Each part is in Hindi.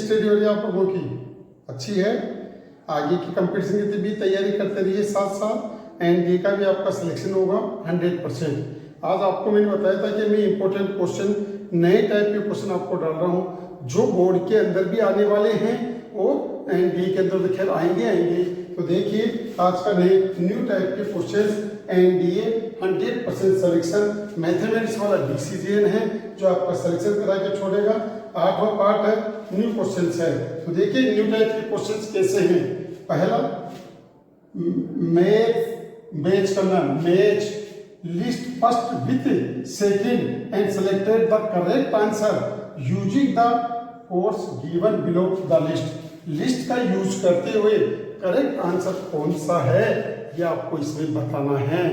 स्टडी हो रही है आप लोगों की? अच्छी है। आगे की कंपटीशन की भी तैयारी करते रहिए साथ साथ, एनडीए का भी आपका सिलेक्शन होगा 100%। आज आपको मैंने बताया था कि मैं इंपॉर्टेंट क्वेश्चन, नए टाइप के क्वेश्चन आपको डाल रहा हूँ जो बोर्ड के अंदर भी आने वाले हैं और एनडीए के अंदर तो खैर आएंगे। तो देखिए आज का नए न्यू टाइप के क्वेश्चन, एनडीए 100% सिलेक्शन मैथमेटिक्स वाला डिसीजन है जो आपका सिलेक्शन करा के छोड़ेगा। 8वां पार्ट है, न्यू क्वेश्चंस है। तो देखिए न्यू टाइप के क्वेश्चंस कैसे हैं। पहला मैच करना, match list first with second and selected the correct answer using the course given below the list. List का यूज करते हुए करेक्ट आंसर कौन सा है ये आपको इसमें बताना है।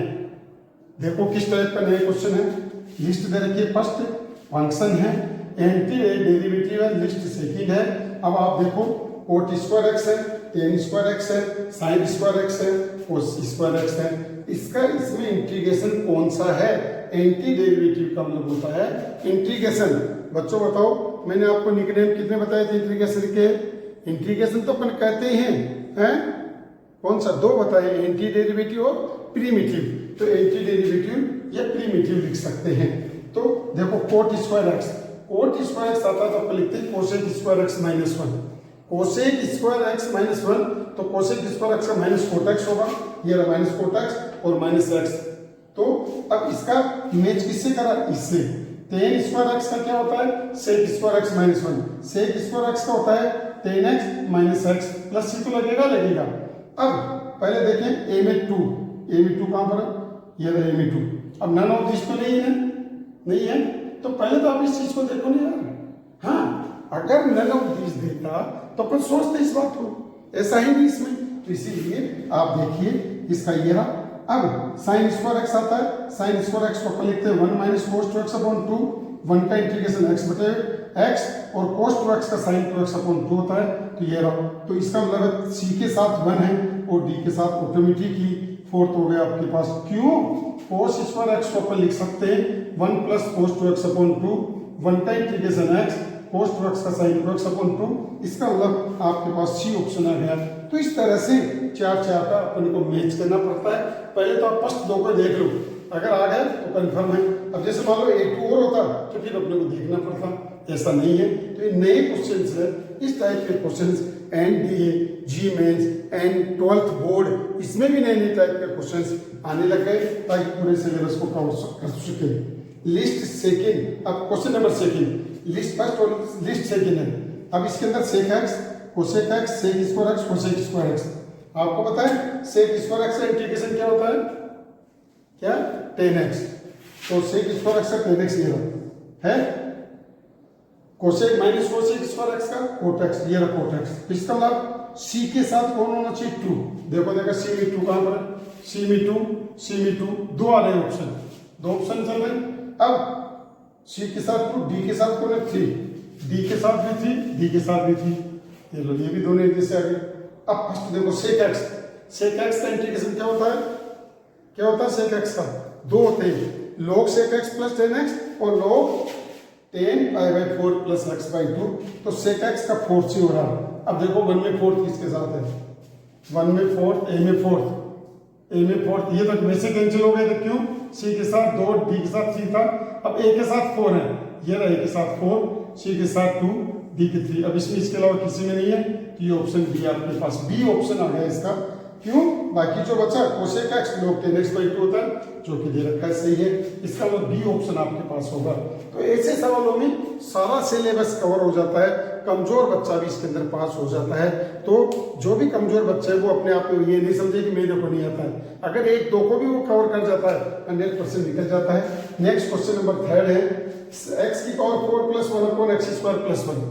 देखो किस टाइप का नया क्वेश्चन है। लिस्ट दे रखी है, फर्स्ट फंक्शन है, एंटी डेरिवेटिव है, लिस्ट सेकंड है। अब आप देखो कोट स्क्वायर एक्स है, टेन स्क्वायर एक्स है, साइन स्क्वायर एक्स है, कोस स्क्वायर एक्स है। इसका इसमें इंटीग्रेशन कौन सा है? एंटी डेरिवेटिव का मतलब होता है इंटीग्रेशन। बच्चों बताओ, मैंने आपको निकनेम कितने बताए थे इंटीग्रेशन के? इंटीग्रेशन तो अपन कहते ही हैं, कौन सा? 2 बताए, एंटी डेरिवेटिव और प्रीमिटिव। तो एंटी डेरिवेटिव या प्रीमिटिव लिख सकते हैं। तो देखो coat square x, coat square x आता है तो अपन लिखते हैं cosec square X minus 1। Cosec square X minus 1, तो कोसेक स्क्वायर एक्स का माइनस कोट एक्स होगा, ये रहा माइनस कोट एक्स और माइनस एक्स। तो अब इसका मैच किससे करा? इससे। टेन स्क्वायर एक्स का क्या होता है? Sec square X minus 1। Sec square x का होता है tan X minus X plus C तो लगेगा। अब पहले देखें ए में 2, ए में 2 कहां पर है? ये रहा ए में 2। अब नन ऑफ दिस तो नहीं है, तो पहले तो आप इस चीज को देखो ना यार। हाँ, अगर नन ऑफ दिस देता तो अपन सोचते इस बात को, ऐसा ही नहीं इसमें। तो इसीलिए आप देखिए इसका ये रहा। अब साइन स्क्वायर एक्स आता है, साइन स्क्वायर एक्स को अपन लिखते हैं 1 माइनस कोस 2x अपॉन 2, 1 का इंटीग्रेशन x बटे x और cos 2x का sin 2x अपॉन 2 होता है। तो ये रहा। तो इसका मतलब c के साथ 1 है और d के साथ ऑटोमेटिक ही 4 हो गया आपके पास। क्यों? cos स्क्वायर x को अपन लिख सकते हैं 1 प्लस cos 2x अपॉन 2, 1 का इंटीग्रेशन x, cos 2x का sin 2x अपॉन 2। इसका मतलब आपके पास सी ऑप्शन आ गया। तो इस तरह से 4 का अपन को मैच करना पड़ता है। पहले तो आप फर्स्ट 2 को देख लो, अगर आ गए तो कंफर्म है। अब जैसे मान लो एक और होता तो फिर अपने को देखना पड़ता, ऐसा नहीं है। तो ये नए क्वेश्चंस है, इस टाइप के questions NDA, JEE mains and 12th board, इसमें भी नए टाइप के क्वेश्चंस आने लग गए ताकि पूरे सिलेबस को कवर कर सके। लिस्ट सेकंड, अब question number second, list first और लिस्ट सेकंड है। अब इसके अंदर sec x, cosec x, sec square x, cosec square x. आपको पता है सेक स्क्वायर एक्स का इंटीग्रेशन क्या होता है? क्या? 10x। तो सेक स्क्वायर एक्स का 10x ये रहा है, cosec minus cosec square x का कोट एक्स, ये रहा कोट एक्स। इसका मतलब c के साथ कौन होना चाहिए? 2। देखो c में 2 कहां पर है? c में 2 2 आ रहे ऑप्शन, 2 ऑप्शन चल रहे। अब c के साथ 2, d के साथ कौन है? 3, d के साथ भी 3, d के साथ भी 3। ये लो, ये भी दोनों एक जैसे आ गए। अब फर्स्ट देखो सेक एक्स, सेक एक्स का इंटीग्रेशन क्या होता है? क्या होता है सेक एक्स का? 2 होते हैं, log सेक एक्स प्लस 10x और log 10π/4 प्लस x/2। तो सेक एक्स का 4 से हो रहा। अब देखो 1 में 4 किसके साथ है? 1 में 4, a में 4, ये तो वैसे कैंसिल हो गए थे। क्यों? c के साथ 2, d के साथ 3 था। अब a के साथ 4 है, ये रहा a के साथ 4, c के साथ 2, d के 3। अब इसमें इसके अलावा किसी में नहीं है, तो ये ऑप्शन बी आपके पास, बी ऑप्शन आ गया इसका। क्यों? बाकी जो बचा कोसेक एक्स log 10x/2 होता है जो कि दे रखा है, सही है। इसका मतलब बी ऑप्शन आपके पास होगा। तो ऐसे सवालों में सारा सिलेबस कवर हो जाता है, कमजोर बच्चा भी इसके अंदर पास हो जाता है। तो जो भी कमजोर बच्चा है वो अपने आप में ये नहीं समझे कि मेरे को नहीं आता है। अगर 1-2 को भी वो कवर कर जाता है 100% निकल जाता है। नेक्स्ट क्वेश्चन नंबर 3 है, x की power 4 plus 1 upon x square plus 1।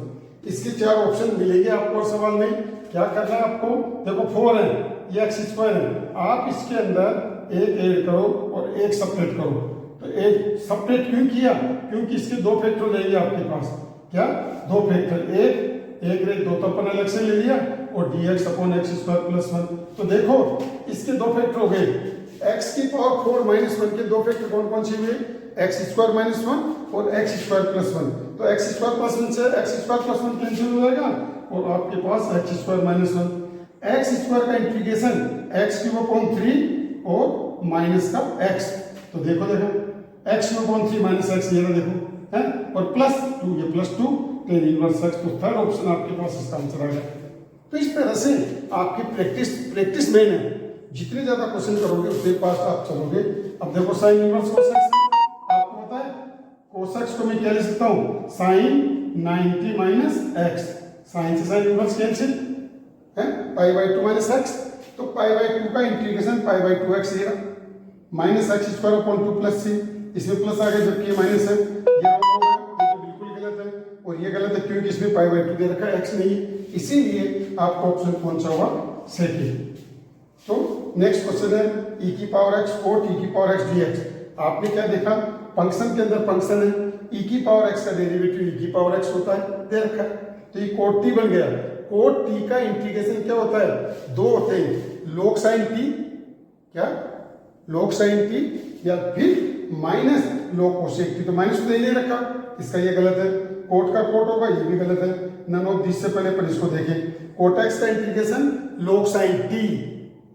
इसके 4 ऑप्शन मिलेंगे आपको सवाल में। क्या करना है आपको? देखो 4 है, ये एक्स स्क्वायर है, आप इसके अंदर एक ऐड करो और एक सपरेट करो। तो एक सपरेट क्यों किया? क्योंकि इसके 2 फैक्टर रहेंगे आपके पास। क्या? 2 फैक्टर, एक 2 तो अपन अलग से ले लिया और dx upon x square plus 1। तो देखो इसके 2 फैक्टर हो गए, x की पावर 4 माइनस 1 के 2 फैक्टर कौन कौन से हुए? एक्स स्क्वायर माइनस 1 और एक्स स्क्वायर प्लस 1। तो एक्स स्क्वायर प्लस 1 से एक्स स्क्वायर प्लस 1 कैंसिल हो जाएगा और आपके पास X square minus 1। X square का इंटीग्रेशन एक्स क्यूब अपॉन 3 और माइनस का एक्स। तो देखो X cube upon 3 minus X, ये ना देखो है, और प्लस 2, ये प्लस 2 टेन इनवर्स एक्स। तो थर्ड ऑप्शन आपके पास इसका आंसर आ गया। तो इस तरह से आपकी प्रैक्टिस मेन है, जितने ज्यादा क्वेश्चन करोगे उतने पास आप चलोगे। अब देखो साइन इनवर्स कोसेक्स, आपको पता है कोसेक्स को मैं क्या लिख सकता हूँ, साइन 90 माइनस एक्स। साइन से साइन इनवर्स कैंसिल है, पाई बाई 2 माइनस एक्स। तो पाई बाई 2 का इंटीग्रेशन पाई बाई 2 एक्स, ये minus X square upon 2 plus C, इसमें प्लस आ गया जबकि ये माइनस है, ये तो बिल्कुल गलत है, और ये गलत है क्योंकि इसमें पाई बाई 2 दे रखा है, एक्स नहीं है, इसीलिए आपका ऑप्शन कौन सा होगा, सेकंड। तो नेक्स्ट क्वेश्चन है e की पावर x कोट e की पावर x dx। आपने क्या देखा, फंक्शन के अंदर फंक्शन है, e की पावर x का डेरिवेटिव e की पावर x होता है, दे रखा है, तो ये कोट t बन गया। कोट t का इंटीग्रेशन क्या होता है, दो होते हैं, log sin t, क्या log sin t, या फिर माइनस log cosec t। तो माइनस तो दे रखा, इसका ये गलत है, कोट का कोट होगा, ये भी गलत है। नन ऑफ दिस से पहले पर इसको देखें, कोट x का इंटीग्रेशन log sin t,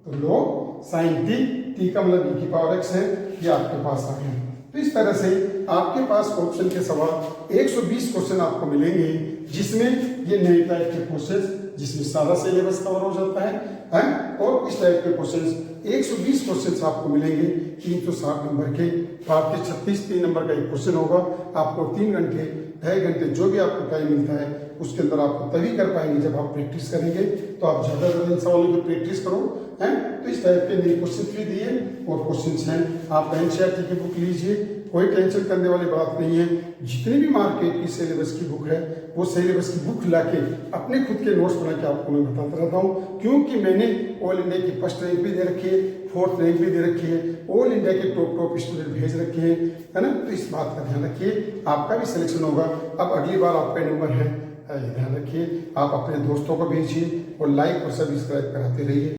तो log sin t, t का मतलब e की पावर x है, ये आपके पास आ गया। तो इस तरह से आपके पास ऑप्शन के सवाल 120 क्वेश्चन आपको मिलेंगे, जिसमें ये नए टाइप के क्वेश्चन, जिसमें सारा सिलेबस कवर हो जाता है, और इस टाइप के क्वेश्चन 120 क्वेश्चन आपको मिलेंगे 360 नंबर के। 36 3 नंबर का एक क्वेश्चन होगा, आपको 3 घंटे 2.5 घंटे जो भी आपको टाइम मिलता है उसके अंदर आपको तभी कर पाएंगे जब आप प्रैक्टिस करेंगे। तो आप ज़्यादा ज़्यादा इन सवालों की प्रैक्टिस करो, हैं। तो इस टाइप के नए क्वेश्चन भी दिए और क्वेश्चन हैं, आप एनसीईआरटी की बुक लीजिए, कोई टेंशन करने वाली बात नहीं है। जितनी भी मार्केट की सिलेबस की बुक है, वो सिलेबस की बुक लाके अपने खुद के नोट्स बना के आपको मैं बताता रहता हूँ, क्योंकि मैंने ऑल इंडिया की फर्स्ट रैंक भी दे रखी है, 4th रैंक भी दे रखी है, ऑल इंडिया के टॉप स्टूडेंट भेज रखे हैं, है ना। तो इस बात का ध्यान रखिए, आपका भी सिलेक्शन होगा। अब अगली बार आपका नंबर है, ध्यान रखिए, आप अपने दोस्तों को भेजिए और लाइक और सब्सक्राइब कराते रहिए।